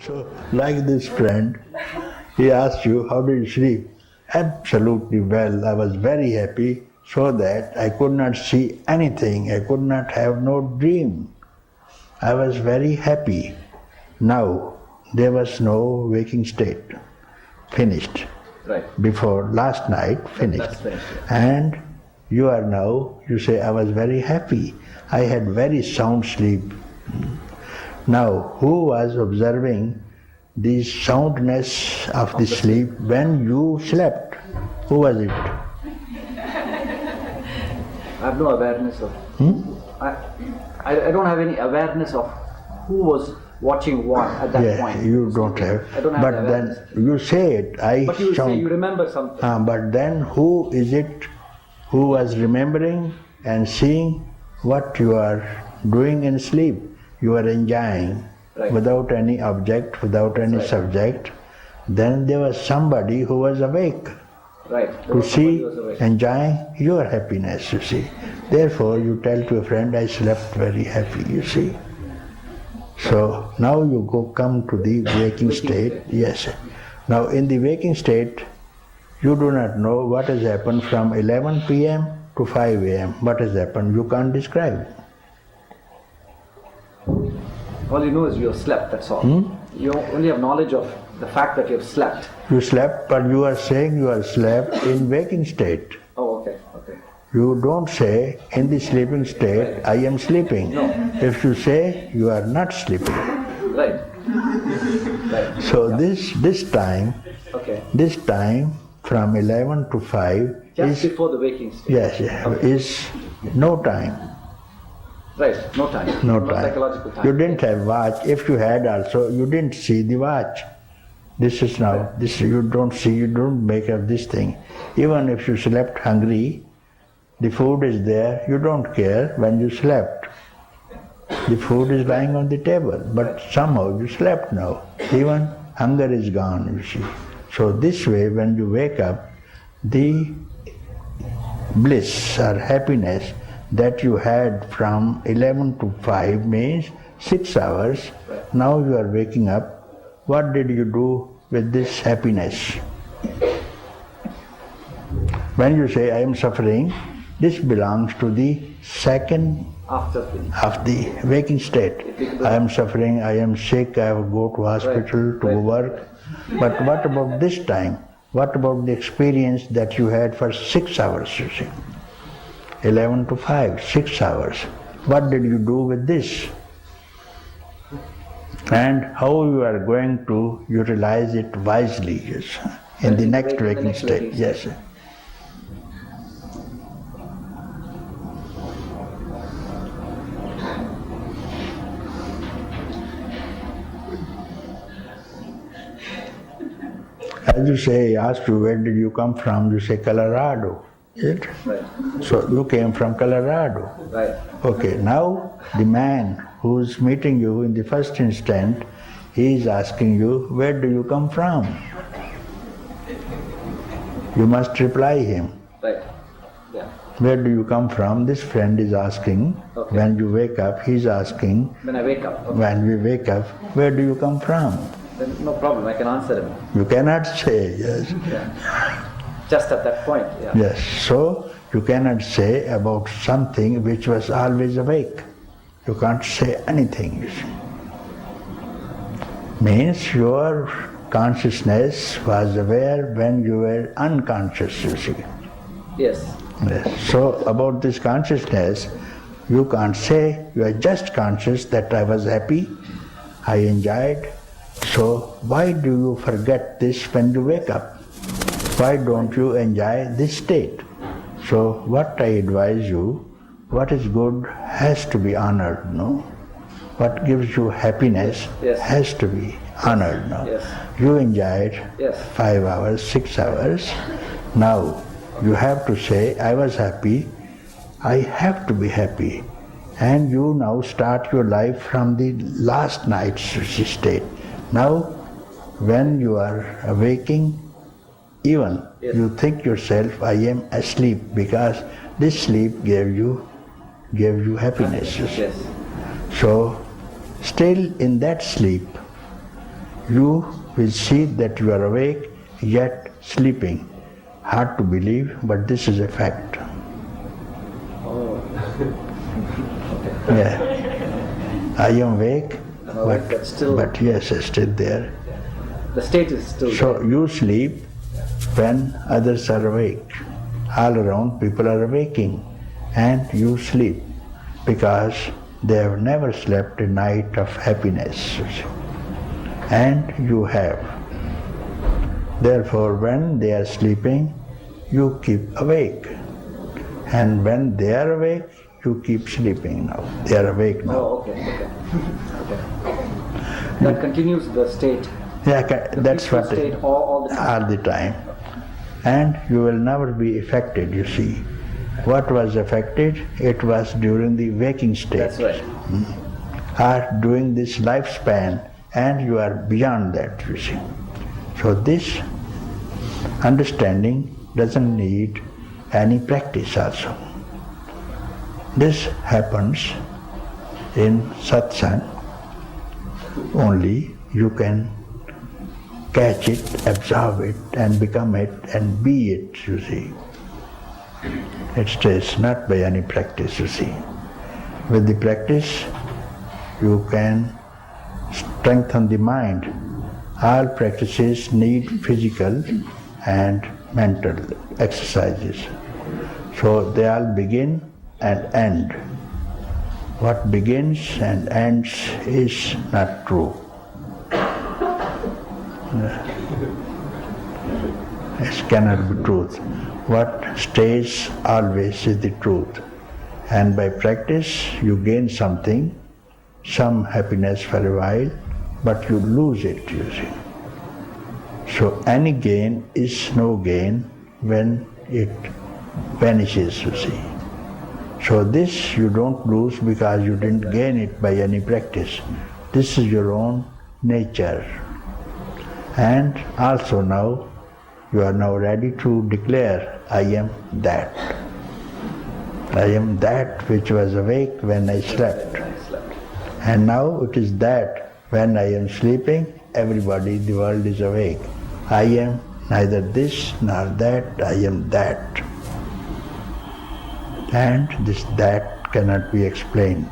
So, like this friend, he asked you, how did you sleep? Absolutely well. I was very happy so that I could not see anything. I could not have no dream. I was very happy. Now, there was no waking state. Finished. Right. Before last night, finished. That's finished. And you are now, you say, I was very happy. I had very sound sleep. Now, who was observing the soundness of the sleep when you slept? Who was it? I have no awareness of. I don't have any awareness of who was watching what at that point. You don't have. I don't have but then you say it. But you say you remember something. But then who is it who was remembering and seeing what you are doing in sleep? You are enjoying without any object, without any subject. Then there was somebody who was awake to see, enjoying your happiness, you see. Therefore, you tell to a friend, I slept very happy, you see. So now you come to the waking state. Yes. Now in the waking state, you do not know what has happened from 11 p.m. to 5 a.m. What has happened, you can't describe. All you know is you have slept, that's all. You only have knowledge of the fact that you have slept. You slept, but you are saying you are slept in waking state. Oh, okay. You don't say, in the sleeping state, I am sleeping. No. If you say, you are not sleeping. Right. So this time from 11 to 5 just before the waking state. Yes, is no time. Right, no time. No time. Psychological time. You didn't have watch. If you had also, you didn't see the watch. This is now, this you don't see, you don't make up this thing. Even if you slept hungry, the food is there, you don't care when you slept. The food is lying on the table, but somehow you slept now. Even hunger is gone, you see. So this way, when you wake up, the bliss or happiness that you had from 11 to 5 means 6 hours. Now you are waking up. What did you do with this happiness? When you say, I am suffering, this belongs to the second of the waking state. I am suffering, I am sick, I have to go to hospital to work. But what about this time? What about the experience that you had for 6 hours, you see? 11 to 5, 6 hours. What did you do with this? And how you are going to utilize it wisely, yes, in the next waking state, yes. As you say, I asked you, where did you come from? You say, Colorado. Is it? Right. So you came from Colorado. Right. Okay, now the man who is meeting you in the first instant, he is asking you, where do you come from? You must reply him. Right. Yeah. Where do you come from? This friend is asking. Okay. When you wake up, he is asking. When I wake up. Okay. When we wake up, where do you come from? Then no problem, I can answer him. You cannot say, yes. Yeah. Just at that point, yeah. Yes, so you cannot say about something which was always awake. You can't say anything, you see. Means your consciousness was aware when you were unconscious, you see. Yes. So about this consciousness, you can't say, you are just conscious that I was happy, I enjoyed. So why do you forget this when you wake up? Why don't you enjoy this state? So what I advise you, what is good has to be honored, no? What gives you happiness has to be honored, no? Yes. You enjoyed 5 hours, 6 hours. Now you have to say, I was happy, I have to be happy. And you now start your life from the last night's state. Now, when you are awaking, even you think yourself, I am asleep, because this sleep gave you happiness. Yes. So, still in that sleep, you will see that you are awake yet sleeping. Hard to believe, but this is a fact. Oh. Yeah. I am awake, But still, but yes, still there. the state is still So there. you sleep when others are awake. All around people are waking and you sleep because they have never slept a night of happiness. And you have. Therefore, when they are sleeping, you keep awake. And when they are awake, you keep sleeping now. They are awake now. Oh, okay. That continues the state. Yeah, that's peaceful what state all the time. all the time. And you will never be affected, you see. What was affected? It was during the waking state. That's right. Or during this lifespan, and you are beyond that, you see. So this understanding doesn't need any practice also. This happens in satsang. Only you can catch it, absorb it, and become it, and be it, you see. It stays not by any practice, you see. With the practice, you can strengthen the mind. All practices need physical and mental exercises. So they all begin and end. What begins and ends is not true. It cannot be truth. What stays always is the truth. And by practice you gain something, some happiness for a while, but you lose it, you see. So any gain is no gain when it vanishes, you see. So this you don't lose because you didn't gain it by any practice. This is your own nature. And also now, you are now ready to declare, I am that. I am that which was awake when I slept. And now it is that when I am sleeping, everybody, the world is awake. I am neither this nor that, I am that. And this that cannot be explained.